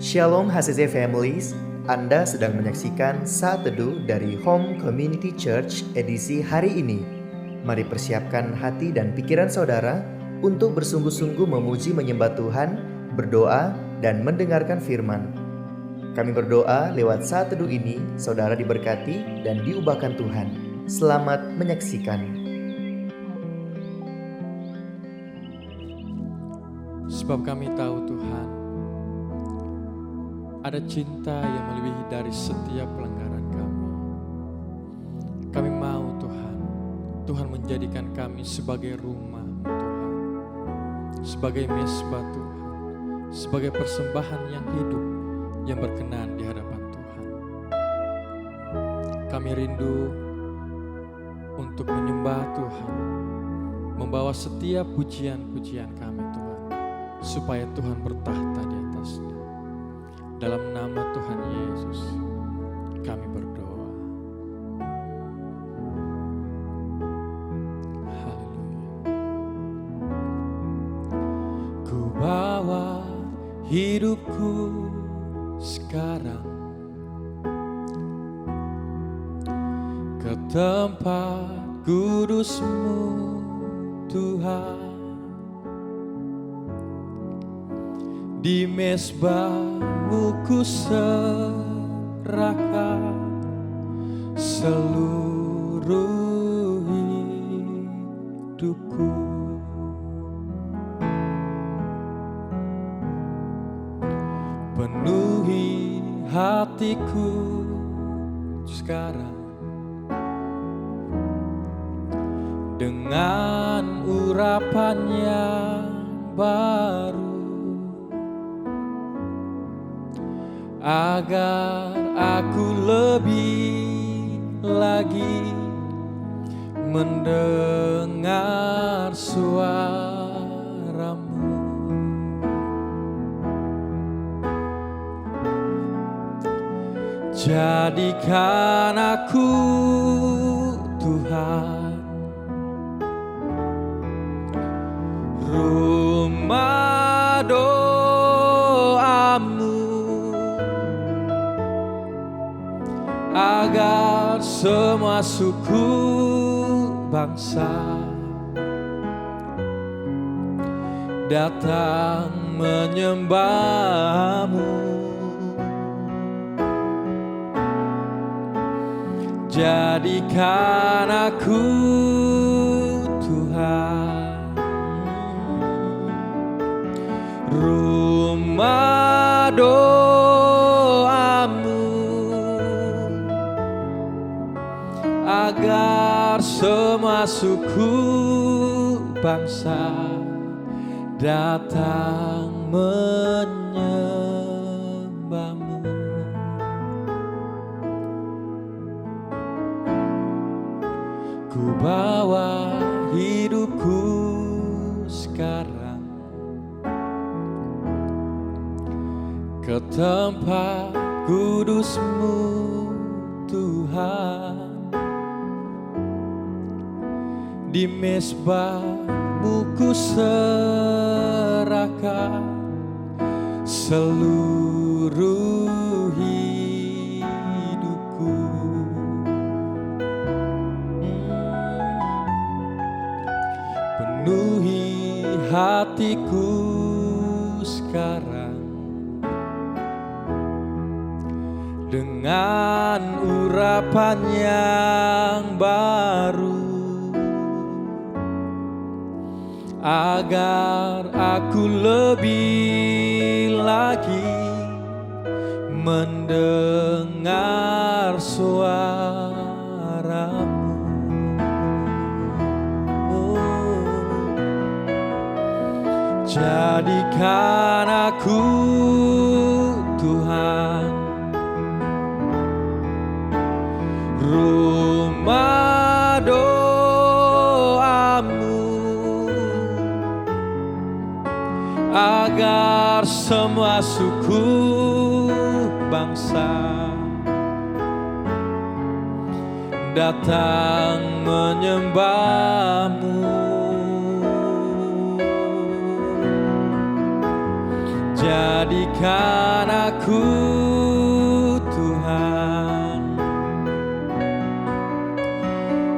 Shalom HCC Families, Anda sedang menyaksikan Saat Teduh dari Home Community Church edisi hari ini. Mari persiapkan hati dan pikiran saudara untuk bersungguh-sungguh memuji menyembah Tuhan, berdoa, dan mendengarkan firman. Kami berdoa lewat Saat Teduh ini, saudara diberkati dan diubahkan Tuhan. Selamat menyaksikan. Sebab kami tahu Tuhan, ada cinta yang melebihi dari setiap pelanggaran kami. Kami mau Tuhan, Tuhan menjadikan kami sebagai rumah Tuhan, sebagai mesbah Tuhan, sebagai persembahan yang hidup, yang berkenan di hadapan Tuhan. Kami rindu untuk menyembah Tuhan, membawa setiap pujian-pujian kami Tuhan, supaya Tuhan bertahta di atasnya. Dalam nama Tuhan Yesus, kami berdoa. Haleluya. Ku bawa hidupku sekarang ke tempat kudus-Mu, Tuhan. Di mesbah-Mu ku serahkan seluruh hidupku. Penuhi hatiku sekarang dengan urapan yang baru, agar aku lebih lagi mendengar suara-Mu. Jadikan aku Tuhan rumah doa-Mu, agar semua suku bangsa datang menyembah-Mu. Jadikan aku Tuhan rumah doa-Mu, agar semua suku bangsa datang menyembah-Mu. Ku bawa hidupku sekarang ke tempat kudus-Mu, Tuhan. Di mesbah-Mu ku serahkan seluruh hidupku. Penuhi hatiku sekarang dengan urapan yang baru, agar aku lebih lagi mendengar suara-Mu. Jadikan aku Tuhan rumah doa-Mu, agar semua suku bangsa datang menyembah-Mu. Jadikan aku Tuhan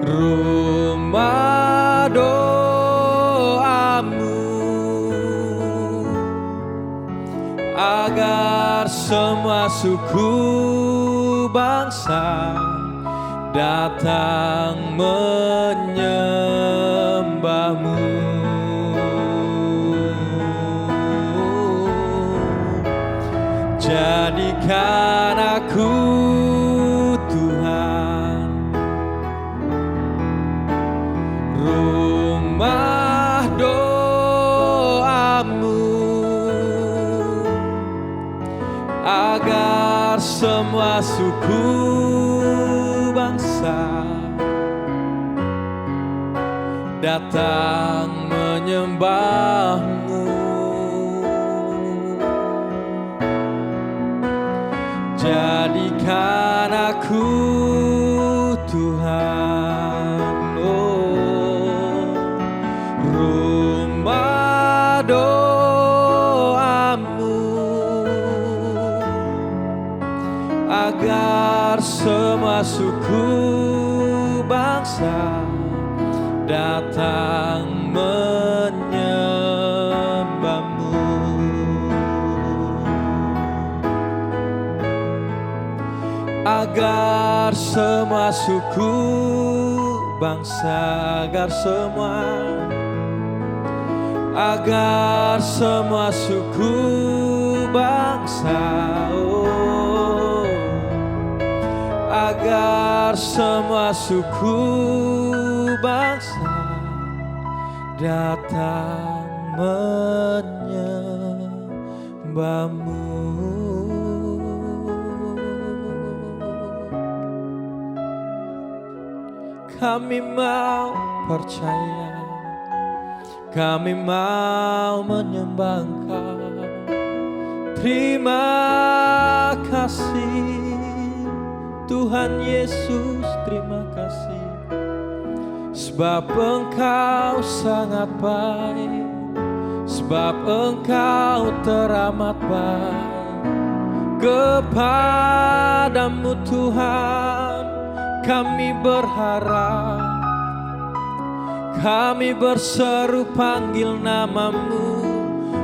rumah doamu, agar semua suku bangsa datang menyembahmu. Jadikan aku Tuhan rumah doamu, agar semua suku bangsa datang menyembahmu. Jadikan aku Tuhan, oh, rumah doamu, agar semua suku bangsa datang menyembahmu. Agar semua suku bangsa, agar semua suku bangsa, oh, agar semua suku bangsa datang menyembahmu. Kami mau percaya, kami mau menyembah Engkau. Terima kasih Tuhan Yesus, terima kasih, sebab Engkau sangat baik, sebab Engkau teramat baik. Kepadamu Tuhan kami berharap, kami berseru panggil namamu,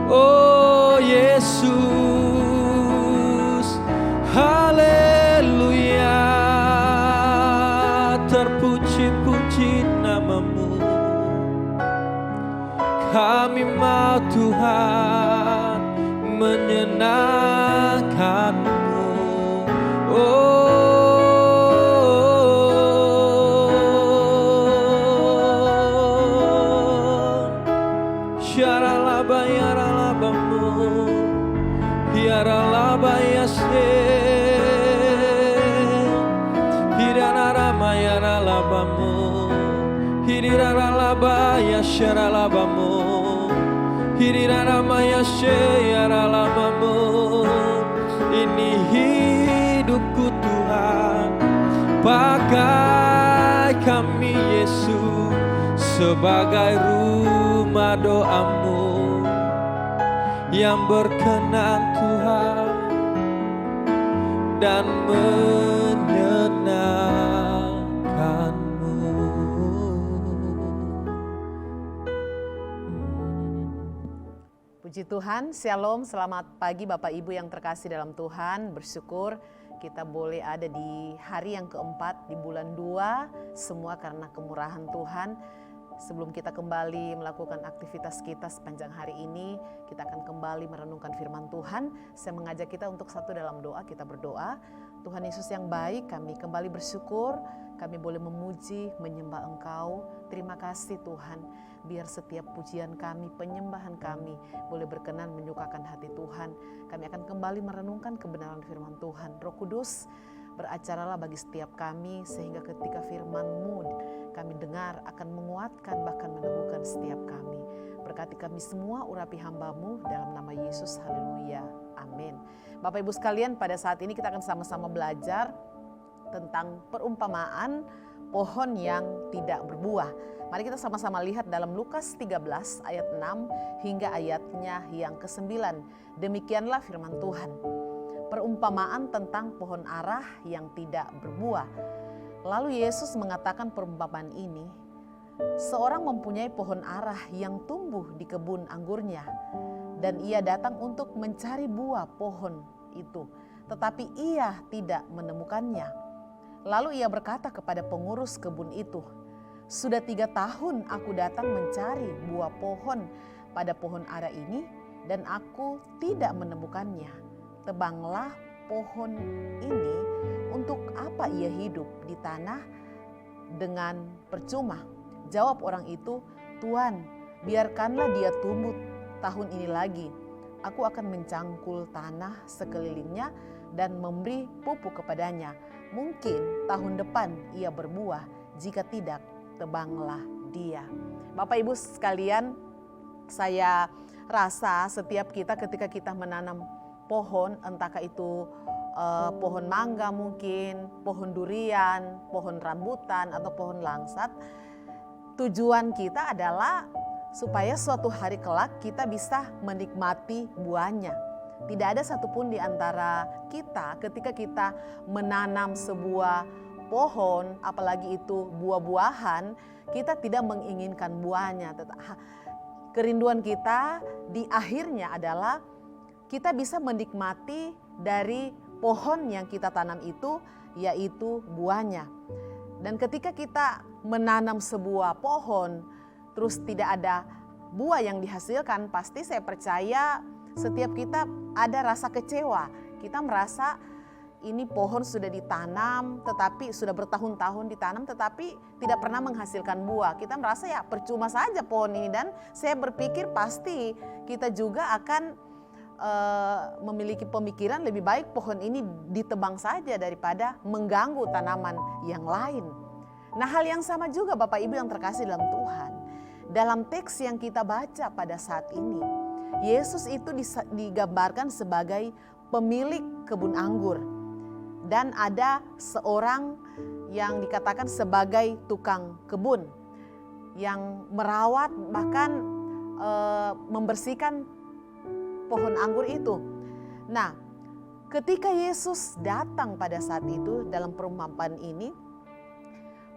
oh Yesus. Haleluya, terpuji-puji namamu. Kami mau Tuhan menyenangkanmu, oh Yaralaba yaralabamu, yaralaba yase, hiranarama yaralabamu, hiriraralaba yasharalabamu, hirirarama yashe yaralabamu. Ini hidupku Tuhan, pakai kami Yesus sebagai rumah doamu yang berkenan Tuhan dan menyenangkanmu. Puji Tuhan, Shalom, selamat pagi Bapak Ibu yang terkasih dalam Tuhan. Bersyukur kita boleh ada di hari yang keempat di bulan 2, semua karena kemurahan Tuhan. Sebelum kita kembali melakukan aktivitas kita sepanjang hari ini, kita akan kembali merenungkan firman Tuhan. Saya mengajak kita untuk satu dalam doa, kita berdoa. Tuhan Yesus yang baik, kami kembali bersyukur, kami boleh memuji, menyembah Engkau. Terima kasih Tuhan, biar setiap pujian kami, penyembahan kami boleh berkenan menyukakan hati Tuhan. Kami akan kembali merenungkan kebenaran firman Tuhan. Roh Kudus, beracaralah bagi setiap kami, sehingga ketika firman-Mu kami dengar akan menguatkan bahkan meneguhkan setiap kami. Berkati kami semua, urapi hamba-Mu dalam nama Yesus, haleluya, amin. Bapak Ibu sekalian, pada saat ini kita akan sama-sama belajar tentang perumpamaan pohon yang tidak berbuah. Mari kita sama-sama lihat dalam Lukas 13 ayat 6 hingga ayatnya yang ke-9. Demikianlah firman Tuhan. Perumpamaan tentang pohon arah yang tidak berbuah. Lalu Yesus mengatakan perumpamaan ini. Seorang mempunyai pohon arah yang tumbuh di kebun anggurnya. Dan ia datang untuk mencari buah pohon itu. Tetapi ia tidak menemukannya. Lalu ia berkata kepada pengurus kebun itu, "Sudah 3 tahun aku datang mencari buah pohon pada pohon ara ini dan aku tidak menemukannya. Tebanglah pohon ini, untuk apa ia hidup di tanah dengan percuma?" Jawab orang itu, "Tuan, biarkanlah dia tumbuh tahun ini lagi. Aku akan mencangkul tanah sekelilingnya dan memberi pupuk kepadanya. Mungkin tahun depan ia berbuah, jika tidak, tebanglah dia." Bapak Ibu sekalian, saya rasa setiap kita ketika kita menanam pohon, entahkah itu pohon mangga mungkin, pohon durian, pohon rambutan atau pohon langsat, tujuan kita adalah supaya suatu hari kelak kita bisa menikmati buahnya. Tidak ada satupun di antara kita ketika kita menanam sebuah pohon, apalagi itu buah-buahan, kita tidak menginginkan buahnya. Kerinduan kita di akhirnya adalah kita bisa menikmati dari pohon yang kita tanam itu, yaitu buahnya. Dan ketika kita menanam sebuah pohon, terus tidak ada buah yang dihasilkan, pasti saya percaya setiap kita ada rasa kecewa. Kita merasa ini pohon sudah ditanam, tetapi sudah bertahun-tahun ditanam, tetapi tidak pernah menghasilkan buah. Kita merasa ya percuma saja pohon ini, dan saya berpikir pasti kita juga akan memiliki pemikiran lebih baik pohon ini ditebang saja daripada mengganggu tanaman yang lain. Nah, hal yang sama juga Bapak Ibu yang terkasih dalam Tuhan. Dalam teks yang kita baca pada saat ini, Yesus itu digambarkan sebagai pemilik kebun anggur. Dan ada seorang yang dikatakan sebagai tukang kebun yang merawat bahkan membersihkan pohon anggur itu. Nah, ketika Yesus datang pada saat itu dalam perumpamaan ini,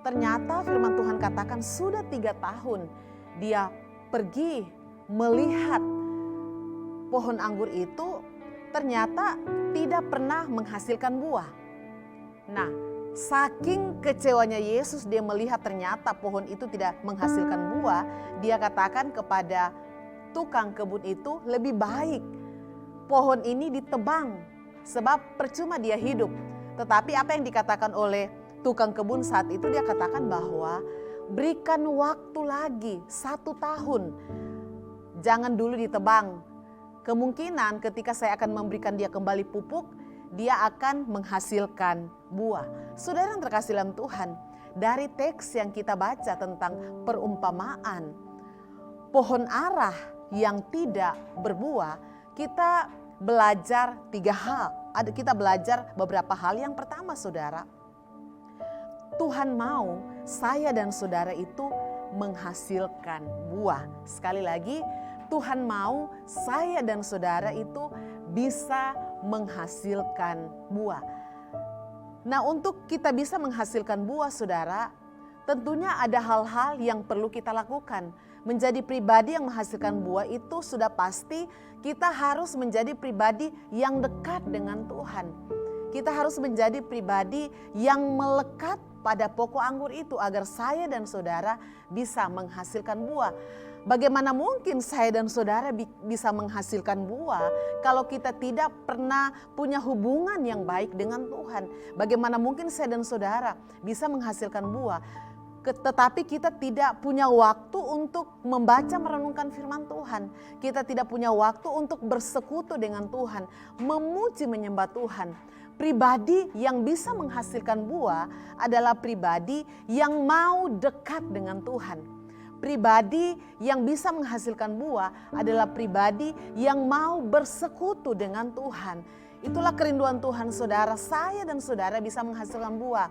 ternyata firman Tuhan katakan sudah 3 tahun dia pergi melihat pohon anggur itu, ternyata tidak pernah menghasilkan buah. Nah, saking kecewanya Yesus dia melihat ternyata pohon itu tidak menghasilkan buah, dia katakan kepada tukang kebun itu, lebih baik pohon ini ditebang sebab percuma dia hidup. Tetapi apa yang dikatakan oleh tukang kebun saat itu, dia katakan bahwa berikan waktu lagi 1 tahun. Jangan dulu ditebang. Kemungkinan ketika saya akan memberikan dia kembali pupuk, dia akan menghasilkan buah. Saudara yang terkasih dalam Tuhan, dari teks yang kita baca tentang perumpamaan pohon arah yang tidak berbuah, kita belajar 3 hal. Kita belajar beberapa hal. Yang pertama, saudara, Tuhan mau saya dan saudara itu menghasilkan buah. Sekali lagi, Tuhan mau saya dan saudara itu bisa menghasilkan buah. Nah, untuk kita bisa menghasilkan buah, saudara, tentunya ada hal-hal yang perlu kita lakukan. Menjadi pribadi yang menghasilkan buah itu sudah pasti kita harus menjadi pribadi yang dekat dengan Tuhan. Kita harus menjadi pribadi yang melekat pada pokok anggur itu agar saya dan saudara bisa menghasilkan buah. Bagaimana mungkin saya dan saudara bisa menghasilkan buah kalau kita tidak pernah punya hubungan yang baik dengan Tuhan? Bagaimana mungkin saya dan saudara bisa menghasilkan buah tetapi kita tidak punya waktu untuk membaca merenungkan firman Tuhan. Kita tidak punya waktu untuk bersekutu dengan Tuhan, memuji menyembah Tuhan. Pribadi yang bisa menghasilkan buah adalah pribadi yang mau dekat dengan Tuhan. Pribadi yang bisa menghasilkan buah adalah pribadi yang mau bersekutu dengan Tuhan. Itulah kerinduan Tuhan, saudara. Saya dan saudara bisa menghasilkan buah.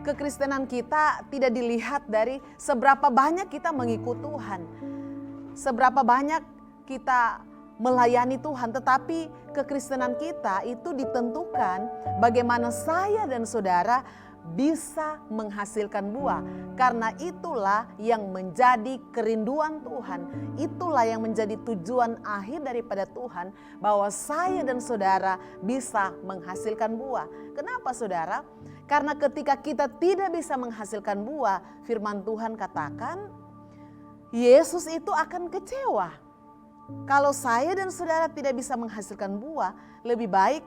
Kekristenan kita tidak dilihat dari seberapa banyak kita mengikut Tuhan, seberapa banyak kita melayani Tuhan, tetapi kekristenan kita itu ditentukan bagaimana saya dan saudara bisa menghasilkan buah. Karena itulah yang menjadi kerinduan Tuhan, itulah yang menjadi tujuan akhir daripada Tuhan, bahwa saya dan saudara bisa menghasilkan buah. Kenapa saudara? Karena ketika kita tidak bisa menghasilkan buah, firman Tuhan katakan Yesus itu akan kecewa. Kalau saya dan saudara tidak bisa menghasilkan buah, lebih baik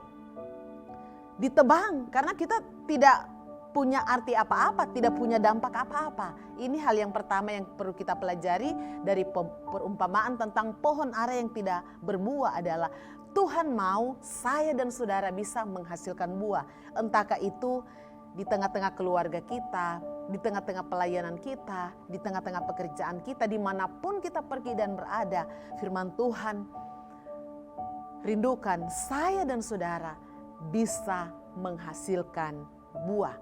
ditebang, karena kita tidak punya arti apa-apa, tidak punya dampak apa-apa. Ini hal yang pertama yang perlu kita pelajari dari perumpamaan tentang pohon ara yang tidak berbuah adalah Tuhan mau saya dan saudara bisa menghasilkan buah. Entahkah itu di tengah-tengah keluarga kita, di tengah-tengah pelayanan kita, di tengah-tengah pekerjaan kita, dimanapun kita pergi dan berada, firman Tuhan rindukan saya dan saudara bisa menghasilkan buah.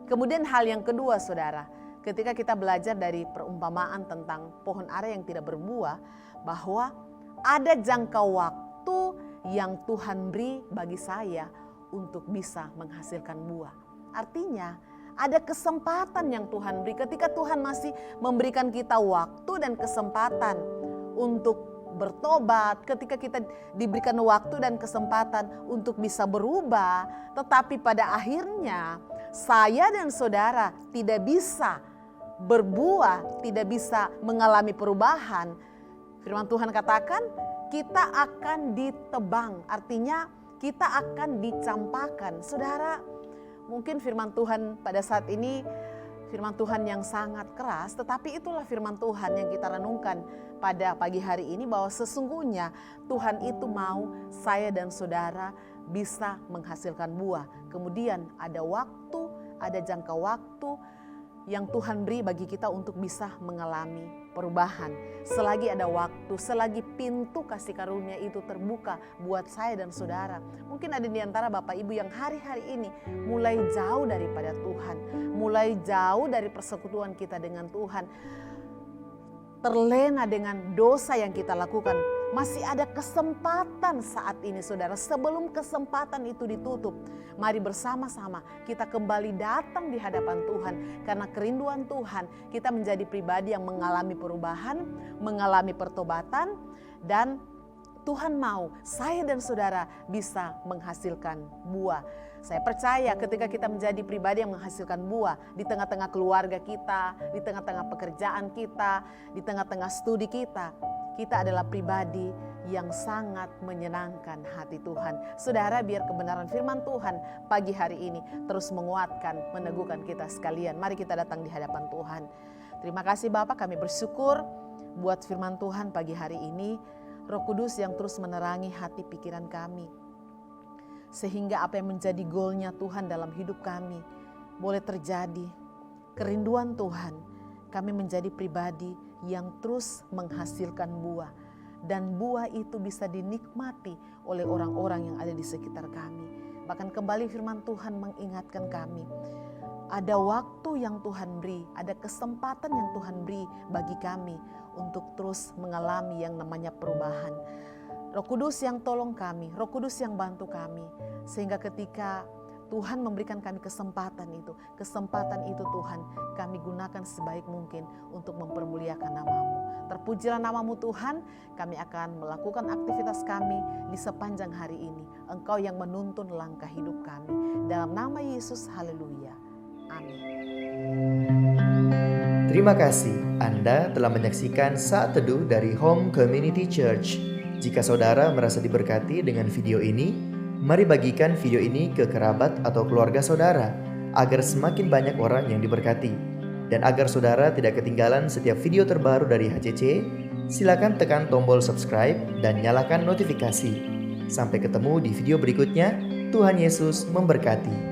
Kemudian hal yang kedua saudara, ketika kita belajar dari perumpamaan tentang pohon ara yang tidak berbuah, bahwa ada jangka waktu yang Tuhan beri bagi saya untuk bisa menghasilkan buah. Artinya ada kesempatan yang Tuhan beri ketika Tuhan masih memberikan kita waktu dan kesempatan untuk bertobat, ketika kita diberikan waktu dan kesempatan untuk bisa berubah, tetapi pada akhirnya saya dan saudara tidak bisa berbuah, tidak bisa mengalami perubahan. Firman Tuhan katakan kita akan ditebang, artinya kita akan dicampakkan. Saudara, mungkin firman Tuhan pada saat ini firman Tuhan yang sangat keras, tetapi itulah firman Tuhan yang kita renungkan pada pagi hari ini, bahwa sesungguhnya Tuhan itu mau saya dan saudara bisa menghasilkan buah. Kemudian ada waktu, ada jangka waktu yang Tuhan beri bagi kita untuk bisa mengalami perubahan. Selagi ada waktu, selagi pintu kasih karunia itu terbuka buat saya dan saudara. Mungkin ada di antara Bapak Ibu yang hari-hari ini mulai jauh daripada Tuhan, mulai jauh dari persekutuan kita dengan Tuhan, terlena dengan dosa yang kita lakukan. Masih ada kesempatan saat ini saudara, sebelum kesempatan itu ditutup. Mari bersama-sama kita kembali datang di hadapan Tuhan. Karena kerinduan Tuhan kita menjadi pribadi yang mengalami perubahan, mengalami pertobatan. Dan Tuhan mau saya dan saudara bisa menghasilkan buah. Saya percaya ketika kita menjadi pribadi yang menghasilkan buah di tengah-tengah keluarga kita, di tengah-tengah pekerjaan kita, di tengah-tengah studi kita, kita adalah pribadi yang sangat menyenangkan hati Tuhan. Saudara, biar kebenaran firman Tuhan pagi hari ini terus menguatkan, meneguhkan kita sekalian. Mari kita datang di hadapan Tuhan. Terima kasih Bapak, kami bersyukur buat firman Tuhan pagi hari ini. Roh Kudus yang terus menerangi hati pikiran kami, sehingga apa yang menjadi goalnya Tuhan dalam hidup kami boleh terjadi. Kerinduan Tuhan, kami menjadi pribadi yang terus menghasilkan buah. Dan buah itu bisa dinikmati oleh orang-orang yang ada di sekitar kami. Bahkan kembali firman Tuhan mengingatkan kami, ada waktu yang Tuhan beri, ada kesempatan yang Tuhan beri bagi kami untuk terus mengalami yang namanya perubahan. Roh Kudus yang tolong kami, Roh Kudus yang bantu kami, sehingga ketika Tuhan memberikan kami kesempatan itu Tuhan kami gunakan sebaik mungkin untuk mempermuliakan nama-Mu. Terpujilah nama-Mu Tuhan, kami akan melakukan aktivitas kami di sepanjang hari ini. Engkau yang menuntun langkah hidup kami. Dalam nama Yesus, haleluya. Amin. Terima kasih Anda telah menyaksikan Saat Teduh dari Home Community Church. Jika saudara merasa diberkati dengan video ini, mari bagikan video ini ke kerabat atau keluarga saudara, agar semakin banyak orang yang diberkati. Dan agar saudara tidak ketinggalan setiap video terbaru dari HCC, silakan tekan tombol subscribe dan nyalakan notifikasi. Sampai ketemu di video berikutnya, Tuhan Yesus memberkati.